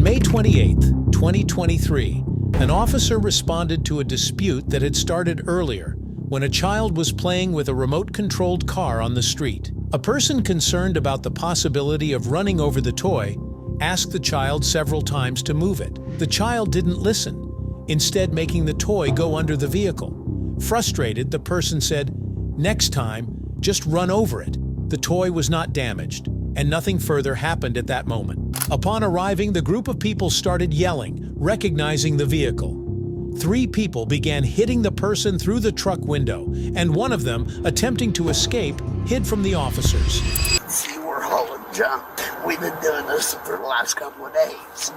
May 28, 2023, an officer responded to a dispute that had started earlier when a child was playing with a remote-controlled car on the street. A person concerned about the possibility of running over the toy asked the child several times to move it. The child didn't listen, instead making the toy go under the vehicle. Frustrated, the person said, "Next time, just run over it." The toy was not damaged, and nothing further happened at that moment. Upon arriving, the group of people started yelling, recognizing the vehicle. 3 people began hitting the person through the truck window, and one of them, attempting to escape, hid from the officers. See, we're hauling junk. We've been doing this for the last couple of days.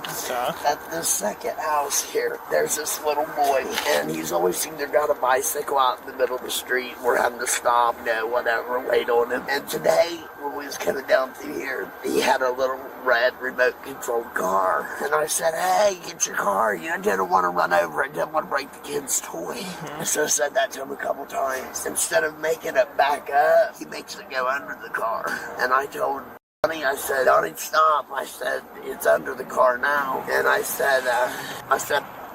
At this second house here, there's this little boy, and he's always either got a bicycle out in the middle of the street. We're having to stop, whatever, wait on him. And today, when we was coming down through here, he had a little red remote-controlled car. And I said, "Hey, get your car. I didn't want to run over it. Didn't want to break the kid's toy." So I said that to him a couple times. Instead of making it back up, he makes it go under the car. And I told Donnie, I said, "Donnie, stop." I said, "It's under the car now." And I said,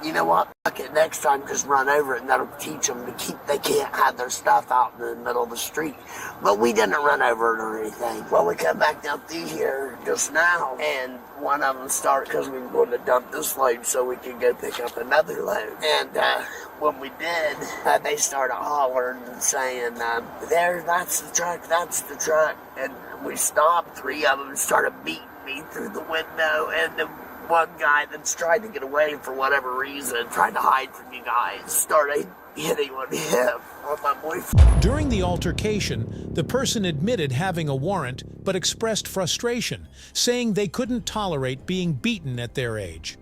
"You know what? Fuck it, next time just run over it, and that'll teach them they can't have their stuff out in the middle of the street." But we didn't run over it or anything. Well, we come back down through here just now, and one of them started, because we were going to dump this load so we could go pick up another load. And when we did, they started hollering and saying, that's the truck. And we stopped. 3 of them started beating me through the window, and the one guy that's tried to get away for whatever reason, trying to hide from you guys, started hitting on him, on my boyfriend. During the altercation, the person admitted having a warrant but expressed frustration, saying they couldn't tolerate being beaten at their age.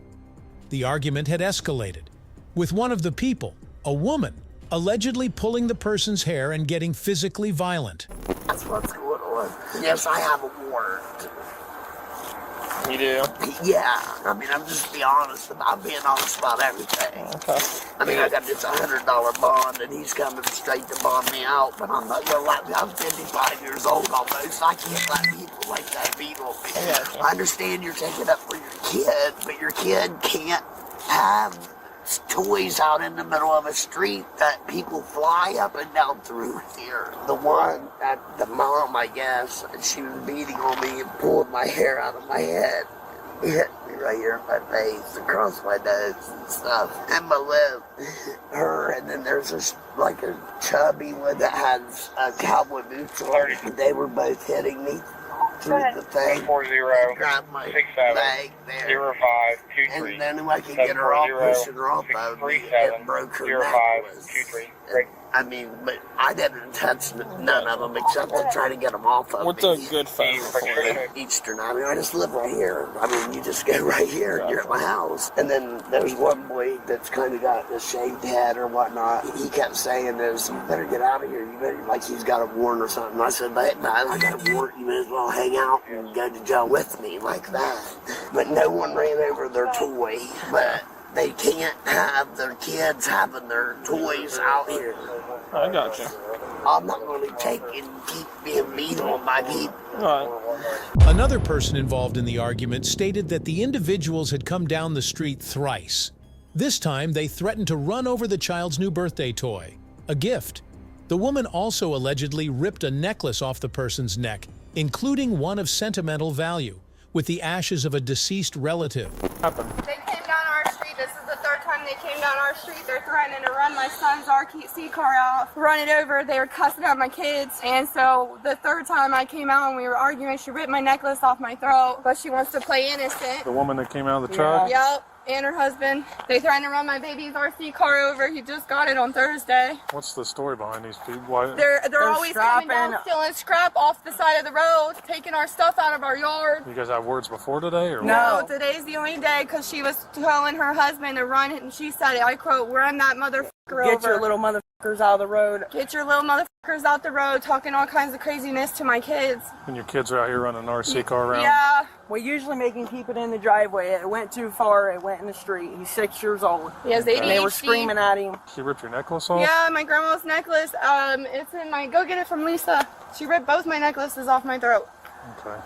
The argument had escalated, with one of the people, a woman, allegedly pulling the person's hair and getting physically violent. That's what's going on. Yes, I have a warrant. You do? Yeah. I mean, I'm just being honest about everything. Okay. I mean, I got this $100 bond, and he's coming straight to bond me out, but I'm not going to let me. I'm 55 years old almost. I can't let people like that beat on me. Yeah. I understand you're taking up for your kid, but your kid can't have toys out in the middle of a street that people fly up and down through here. The one, the mom, I guess, she was beating on me and pulling my hair out of my head. He hit me right here in my face, across my nose and stuff, and my lip. Her, and then there's this, like a chubby one that has cowboy boots on. They were both hitting me through the thing. 440 Grab my 67 leg there. 0523. And then I could get her off, pushing her off of me, and broke her necklace. 0523. Great. I mean, but I didn't touch none of them except to try to get them off of What's me. a good phone for you? Eastern. I mean, I just live right here. I mean, you just go right here and you're at my house. And then there's one boy that's kind of got a shaved head or whatnot. He kept saying this, "You better get out of here. You better," like he's got a warrant or something. I said, "But I got a warrant. You may as well hang out and go to jail with me," like that. But no one ran over their toy. But they can't have their kids having their toys out here. I got you. I'm not going to take and keep being beat on by people. All right. Another person involved in the argument stated that the individuals had come down the street thrice. This time, they threatened to run over the child's new birthday toy, a gift. The woman also allegedly ripped a necklace off the person's neck, including one of sentimental value, with the ashes of a deceased relative. Happened. They came down our street. This is the 3rd time they came down our street. They're threatening to run my son's RKC car out, run it over. They were cussing out my kids. And so the 3rd time I came out and we were arguing, she ripped my necklace off my throat, but she wants to play innocent. The woman that came out of the truck? Yep. And her husband. They threatened to run my baby's RC car over. He just got it on Thursday. What's the story behind these people? Why? They're always coming down, stealing scrap off the side of the road, taking our stuff out of our yard. You guys have words before today, or No, what? today's the only day because she was telling her husband to run it, and she said, I quote, "Run that motherfucker over. Get your little motherfuckers out of the road." Get your little motherfuckers out the road, talking all kinds of craziness to my kids. And your kids are out here running an RC car around? Yeah. We usually make him keep it in the driveway. It went too far. It went in the street. He's 6 years old. He has ADHD. And they were screaming at him. She ripped your necklace off? Yeah, my grandma's necklace. It's in my, go get it from Lisa. She ripped both my necklaces off my throat. Okay.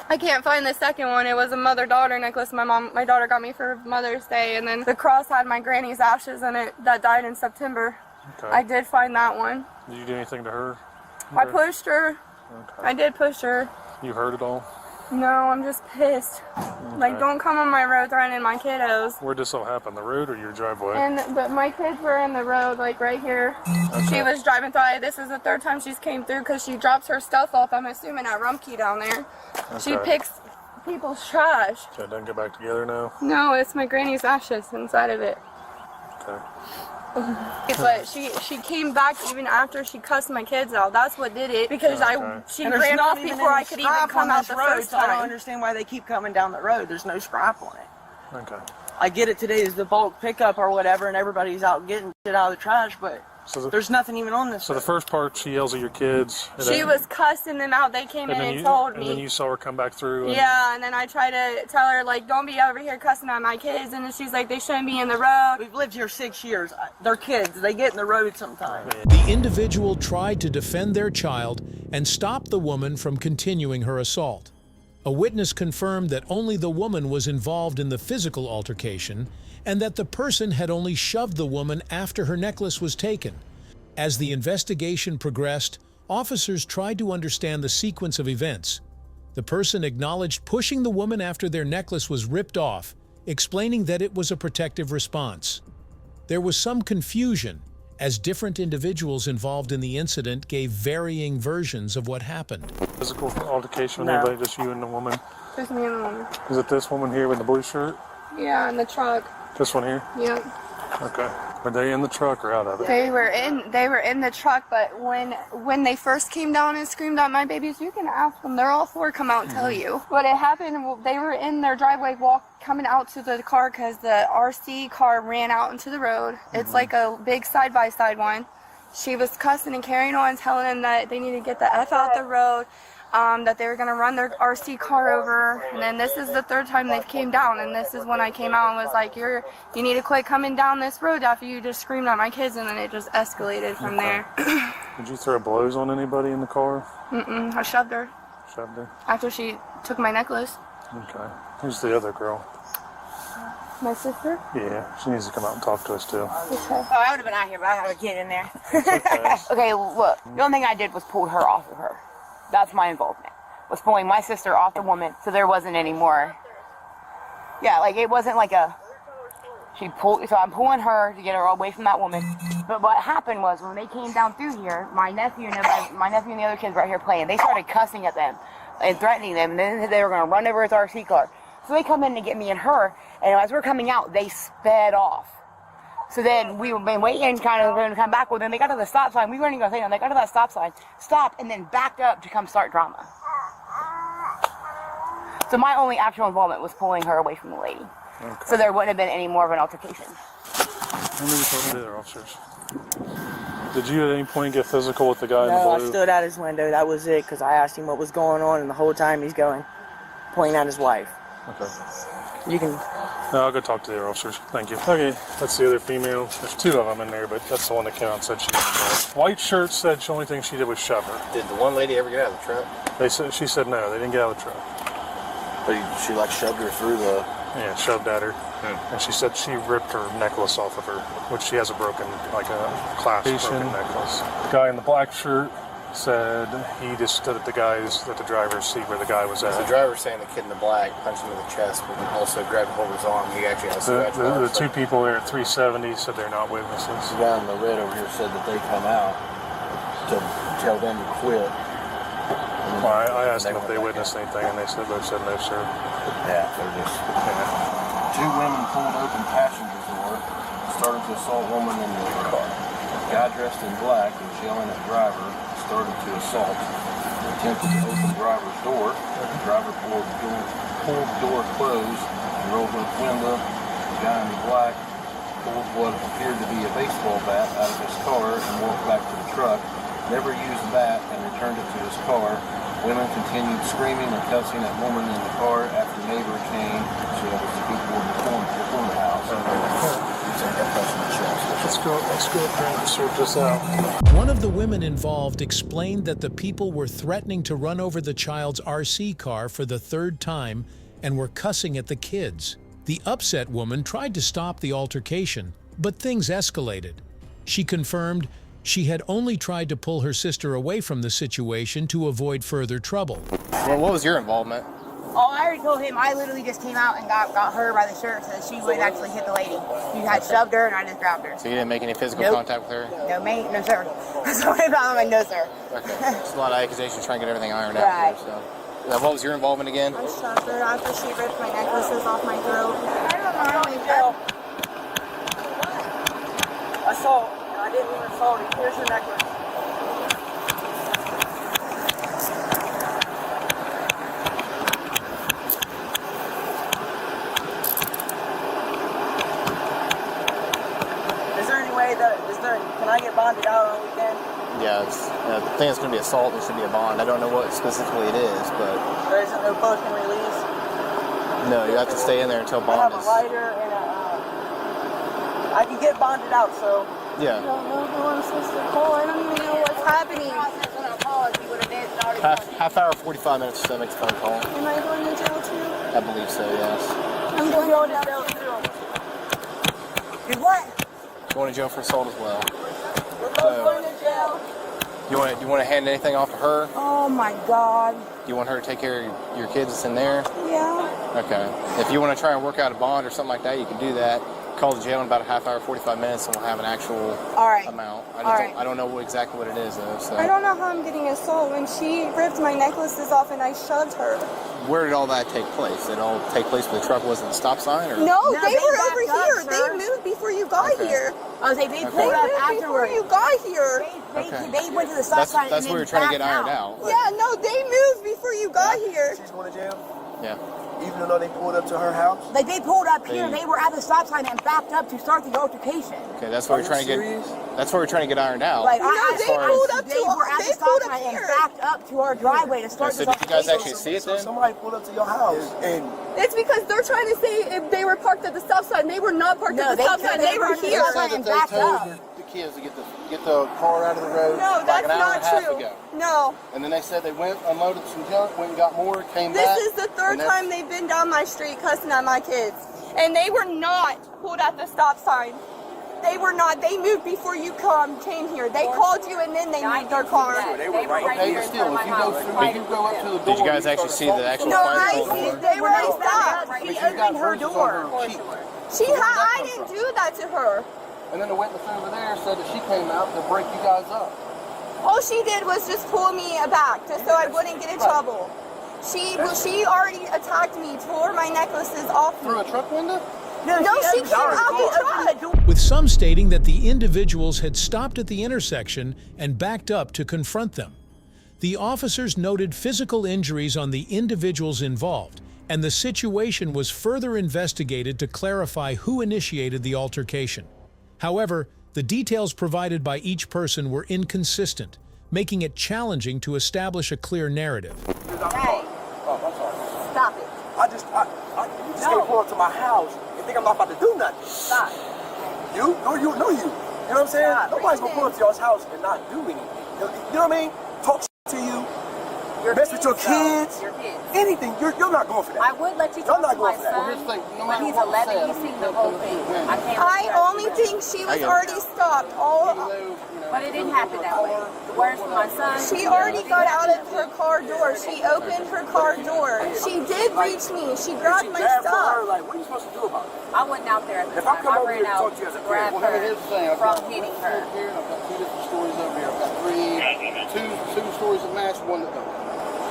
I can't find the second one. It was a mother-daughter necklace my daughter got me for Mother's Day, and then the cross had my granny's ashes in it that died in September. Okay. I did find that one. Did you do anything to her? I pushed her. Okay. I did push her. You heard it all? No, I'm just pissed. Okay. Like, don't come on my road threatening my kiddos. Where'd this all happen? The road or your driveway? But my kids were in the road, like right here. Okay. She was driving through. This is the third time she's came through because she drops her stuff off. I'm assuming at Rumpke down there. She Okay. picks people's trash. So it doesn't get back together now? No, it's my granny's ashes inside of it. Okay. But she came back even after she cussed my kids out. That's what did it, because Okay. she And there's ran not off even before any I could even stripe come on out this the road, first so I don't time. understand why they keep coming down the road. There's no stripe on it. Okay. I get it, today is the bulk pickup or whatever, and everybody's out getting shit out of the trash, but there's nothing even on this So the road. first part, she yells at your kids. And She then, was cussing them out. They came in and told and then me. you saw her come back through. And, Yeah, and then I tried to tell her, like, don't be over here cussing at my kids. And then she's like, they shouldn't be in the road. We've lived here 6 years. They're kids. They get in the road sometimes. The individual tried to defend their child and stop the woman from continuing her assault. A witness confirmed that only the woman was involved in the physical altercation and that the person had only shoved the woman after her necklace was taken. As the investigation progressed, officers tried to understand the sequence of events. The person acknowledged pushing the woman after their necklace was ripped off, explaining that it was a protective response. There was some confusion, as different individuals involved in the incident gave varying versions of what happened. Physical altercation with No. anybody, just you and the woman. Just me and the woman. Is it this woman here with the blue shirt? Yeah, in the truck. This one here? Yep. Okay. Are they in the truck or out of it? They were in the truck, but when they first came down and screamed at my babies, you can ask them. They're all four. Come out and tell you what had happened. They were in their driveway, coming out to the car because the RC car ran out into the road. It's like a big side-by-side one. She was cussing and carrying on, telling them that they need to get the F out the road, that they were going to run their RC car over. And then this is the third time they came down, and this is when I came out and was like, you need to quit coming down this road after you just screamed at my kids, and then it just escalated from there. Did you throw blows on anybody in the car? I shoved her Shoved her? after she took my necklace. Okay. Who's the other girl? My sister? Yeah, she needs to come out and talk to us too. Okay. Oh, I would have been out here, but I have a kid in there. Okay. Okay, look, the only thing I did was pull her off of her. That's my involvement. Was pulling my sister off the woman, so there wasn't any more. Yeah, like it wasn't like so I'm pulling her to get her away from that woman. But what happened was when they came down through here, my nephew and the other kids right here playing, they started cussing at them and threatening them, and then they were going to run over with our RC car. So they come in to get me and her, and as we're coming out, they sped off. So then we were been waiting, kind of going to come back. Well, then they got to the stop sign. We weren't even going to say nothing. They got to that stop sign, stopped, and then backed up to come start drama. So my only actual involvement was pulling her away from the lady. Okay. So there wouldn't have been any more of an altercation. How many talking to the other officers? Did you at any point get physical with the guy in No, the I blue? stood at his window. That was it, because I asked him what was going on, and the whole time he's going, pointing at his wife. Okay. You can... No, I'll go talk to the other officers. Thank you. Okay, that's the other female. There's two of them in there, but that's the one that came out and said she didn't know. White shirt said the only thing she did was shove her. Did the one lady ever get out of the truck? She said no, they didn't get out of the truck. But she like shoved her through the... Yeah, shoved at her. And she said she ripped her necklace off of her, which she has a broken, like a clasp broken necklace. The guy in the black shirt said he just stood at the driver's seat where the guy was at. The driver's saying the kid in the black punched him in the chest, but also grabbed hold of his arm. He actually had a scratch. The two people there at 370 said they're not witnesses. The guy in the red over here said that they come out to tell them to quit. Well, I asked them if they witnessed anything, and they both said no, sir. Yeah, they're just... Yeah. Two women pulled open passenger door, started to assault a woman in the car. A guy dressed in black was yelling at driver, started to assault. Attempted to open driver's door. The driver pulled the door closed and rolled the window. The guy in the black pulled what appeared to be a baseball bat out of his car and walked back to the truck. Never used the bat and returned it to his car. Women continued screaming and cussing at woman in the car after neighbor came. So that was the people before the house. That's go up there and sort this out. One of the women involved explained that the people were threatening to run over the child's RC car for the third time and were cussing at the kids. The upset woman tried to stop the altercation, but things escalated. She confirmed she had only tried to pull her sister away from the situation to avoid further trouble. Well, what was your involvement? Oh, I already told him I literally just came out and got her by the shirt so that she wouldn't actually hit the lady. He had shoved her and I just grabbed her. So you didn't make any physical Nope. contact with her? No, mate, no, sir. So I'm like, no, sir. Okay. Just a lot of accusations trying to get everything ironed Right. out here, so. Now, what was your involvement again? I shoved her after she ripped my necklaces off my throat. Assault. And I didn't even assault you. Here's your necklace. Can I get bonded out on the weekend? Yeah, I think it's going to be assault. There should be a bond. I don't know what specifically it is, but... There isn't no post and release? No, you have to stay in there until bond I have a lighter and I can get bonded out, so... Yeah. I don't know who I'm supposed to call. I don't even know what's happening. Half hour, 45 minutes to make a phone call. Am I going to jail too? I believe so, yes. I'm going to jail too. You what? Going to jail for assault as well. We're both going to jail. You want to hand anything off to her? Oh my God. Do you want her to take care of your kids that's in there? Yeah. Okay. If you want to try and work out a bond or something like that, you can do that. Call the jail in about a half hour, 45 minutes, and we'll have an actual amount. I don't know exactly what it is, though. So. I don't know how I'm getting assault when she ripped my necklaces off and I shoved her. Where did all that take place? Did it all take place when the truck wasn't the stop sign? Or? No, they were backed over up, here. sir. They moved before you got here. Oh, they They pulled up moved before afterwards. you got here. They went to the stop sign That's and what we were then trying to get backed ironed out. Yeah, no, they moved before you got here. She's going to jail? Yeah. Even though they pulled up to her house? Like they pulled up here, they were at the stop sign and backed up to start the altercation. Okay, that's what we're trying to get. That's what we're trying to get ironed out. Like No, they pulled up they were at the stop sign and backed up to our driveway to start So this did you guys altercation. actually see it So then? somebody pulled up to your house and It's because they're trying to say if they were parked at the stop sign. They were not parked at the stop sign. They were here. And backed up. the kids to get the car out of the road. No, like that's an hour not and a half true. ago. No. And then they said they went, unloaded some junk, went and got more, came This back. is the third and time they've been down my street cussing at my kids. And they were not pulled at the stop sign. They were not. They moved before you came here. They called you and then they moved their car. They were right here. Still, if you go up to the door. Did you guys actually see the actual No, fire I call? see. They were already stopped. She opened her door. I didn't do that to her. And then the witness over there said that she came out to break you guys up. All she did was just pull me aback just so I wouldn't get in trouble. She already attacked me, tore my necklaces off me. Through a truck window? No, she came out the truck. With some stating that the individuals had stopped at the intersection and backed up to confront them. The officers noted physical injuries on the individuals involved, and the situation was further investigated to clarify who initiated the altercation. However, the details provided by each person were inconsistent, making it challenging to establish a clear narrative. Hey, Oh, I'm sorry. stop it. I just gonna pull up to my house and think I'm not about to do nothing. Stop. You? No, you. You know what I'm saying? Stop. Nobody's gonna pull up to y'all's house and not do anything. You know what I mean? Talk to you, mess with your kids, anything. You're not going for that. I would let you talk to my son, but he's 11, he's seen the whole thing. I only think she was already stopped. But it didn't happen that way. The words from my son. She already got out of her car door. She opened her car door. She did reach me. She grabbed my stuff. Like, what are you supposed to do about it? I wasn't out there at the If I time. come I over here ran to out talk to you as a to grab parent, well, here's the thing. her from hitting her. Here, I've got two different stories over here. I've got two stories that match, one that don't.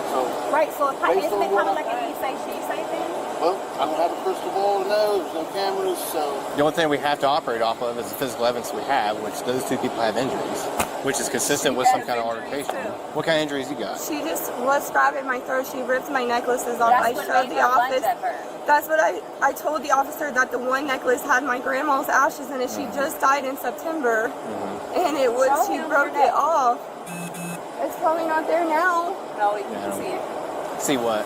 So, Right, so isn't Based it on kind what of like a he say, she say thing? well, I don't have a crystal ball to know. There's no cameras, so. The only thing we have to operate off of is the physical evidence we have, which those two people have injuries, which is consistent with some kind of altercation. What kind of injuries you got? She just was grabbing my throat. She ripped my necklaces off. I That's what showed made the her lunge office. at her. That's what I told the officer that the one necklace had my grandma's ashes in it. She just died in September, and it was she broke it off. It's probably not there now. No, you can see it. See what?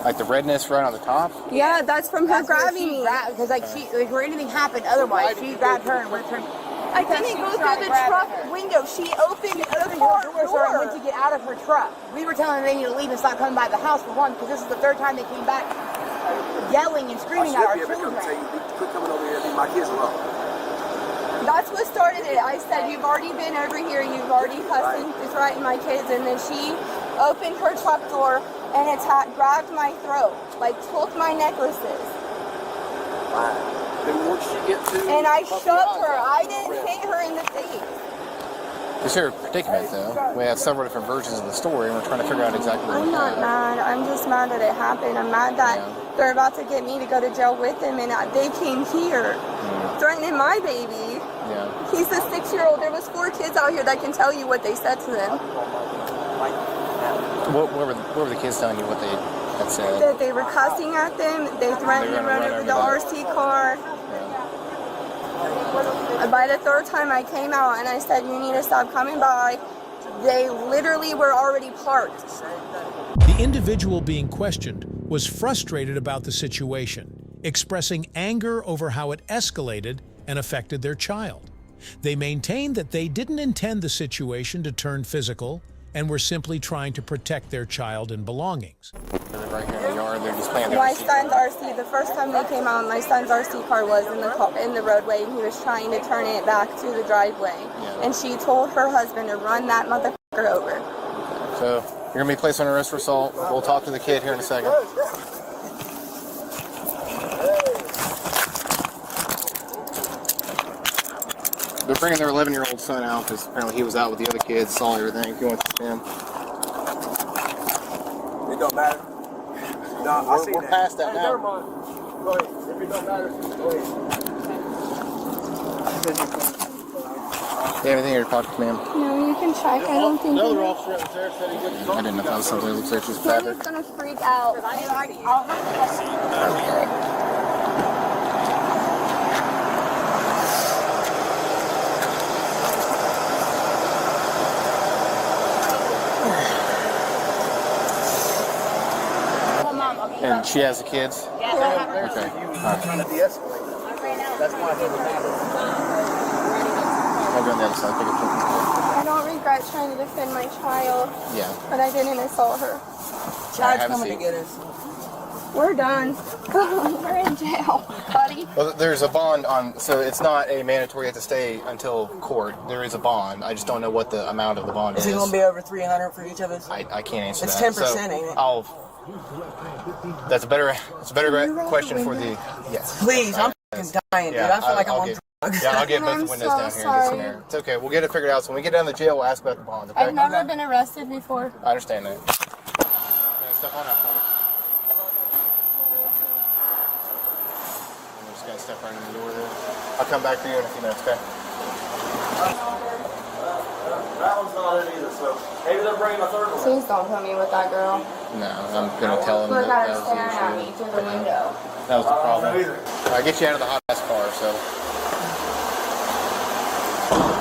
Like the redness right on the top? Yeah, that's from her grabbing me. Because like anything happened otherwise, she grabbed her and ripped her. I didn't go through the truck window. She opened the car door. So I went to get out of her truck. We were telling them they need to leave and stop coming by the house for one, because this is the third time they came back yelling and screaming at our children. Quit coming over here and leave my kids alone. That's what started it. I said, you've already been over here. You've already cussed and threatened my kids. And then she opened her truck door and grabbed my throat, like took my necklaces. Then once you get to... And I shoved her. I didn't hit her in the face. It's your predicament, though. We have several different versions of the story, and we're trying to figure out exactly what I'm not mad. I'm just mad that it happened. I'm mad that they're about to get me to go to jail with them, and they came here threatening my baby. Yeah. He's a 6-year-old. There was 4 kids out here that can tell you what they said to them. What were the kids telling you what they had said? That they were cussing at them. They threatened to run over the RC car. By the 3rd time I came out and I said, you need to stop coming by, they literally were already parked. The individual being questioned was frustrated about the situation, expressing anger over how it escalated and affected their child. They maintained that they didn't intend the situation to turn physical and were simply trying to protect their child and belongings. Right here in the yard, they're just playing my son's RC, the first time they came out, my son's RC car was in the roadway, and he was trying to turn it back to the driveway. Yeah. And she told her husband to run that motherfucker over. Okay. So you're going to be placed on arrest for assault. We'll talk to the kid here in a second. They're bringing their 11-year-old son out because apparently he was out with the other kids, saw everything. He went to see him. It don't matter. No, we're past that now. Never mind. Go ahead. If it don't matter, go ahead. Do you have anything in your pockets, ma'am? No, you can check. I don't think. Another officer right there said he wouldn't. I didn't know if that was something that looks like just fabric. He's gonna freak out. Okay. And she has the kids? Yeah. Okay. Trying to de-escalate. That's why they were mad. I'll go on the other side. I don't regret trying to defend my child. Yeah. But I didn't assault her. Child's coming to get us. We're done. We're in jail, buddy. Well, there's a bond on, so it's not a mandatory you have to stay until court. There is a bond. I just don't know what the amount of the bond is. Is it going to be over $300 for each of us? I can't answer it's that. It's 10%, ain't it? That's a better question for the, yes. Please, I'm dying, dude. I feel like I'm on drugs. Yeah, I'll get both the windows down here and get some air. It's okay. We'll get it figured out. So when we get down to the jail, we'll ask about the bond, okay? I've never been arrested before. I understand that. Step on out for me. I'm just going to step right in the door there. I'll come back for you in a few minutes, okay? That one's not it either, so maybe they're bringing a third one. Please don't put me with that girl. No, I'm going to tell them that was the staring at me through the window. That was the problem. I'll get you out of the hot ass car, so.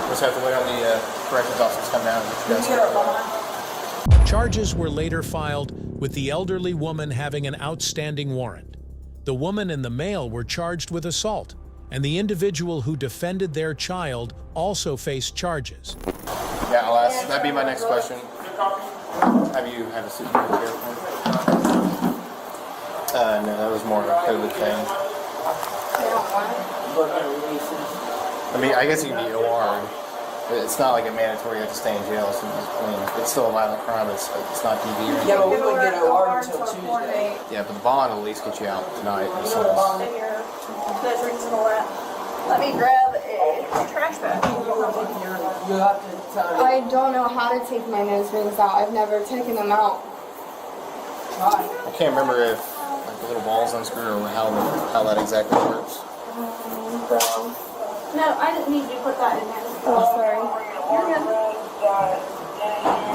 Just have to wait on the corrections officers to come down and get you guys. Charges were later filed with the elderly woman having an outstanding warrant. The woman and the male were charged with assault, and the individual who defended their child also faced charges. Yeah, I'll ask. That'd be my next question. Have you had a seat in the chair? No, that was more of a COVID thing. I mean, I guess you can be OR'd. It's not like a mandatory you have to stay in jail. So it's still a violent crime. It's not DV. Yeah, but we wouldn't get OR'd until Tuesday. Yeah, but the bond will at least get you out tonight. That's reasonable. Let me grab a trash bag. I don't know how to take my nose rings out. I've never taken them out. I can't remember if like the little balls unscrew or how that exactly works. No, I didn't need you to put that in there. Oh, sorry. You're good.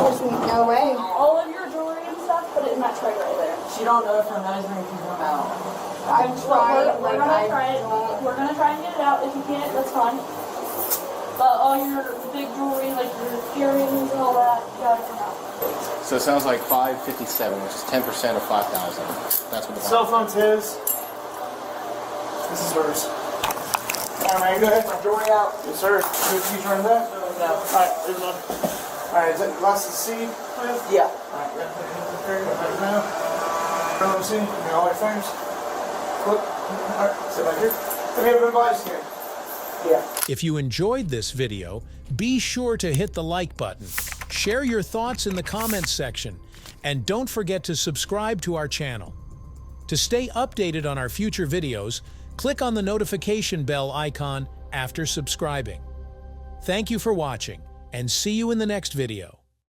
There's no way. All of your jewelry and stuff, put it in that tray right there. She don't know if her nose ring can come out. I've tried. We're gonna try it. We're gonna try and get it out. If you can't, that's fine. all your big jewelry, like your earrings and all that, you gotta come out. So it sounds like $557, which is 10% of $5,000. That's what the cell phone's his. This is hers. All right, man, go ahead. My jewelry out. Yes, sir. Did you turn that? No. All right, there's one. All right, is that glass of seed, please? Yeah. All right, yeah. There you go. Right now. Turn on the seed. Give me all your fingers. Look. All right, sit right here. Let me have an advice here. Yeah. If you enjoyed this video, be sure to hit the like button, share your thoughts in the comments section, and don't forget to subscribe to our channel. To stay updated on our future videos, click on the notification bell icon after subscribing. Thank you for watching, and see you in the next video.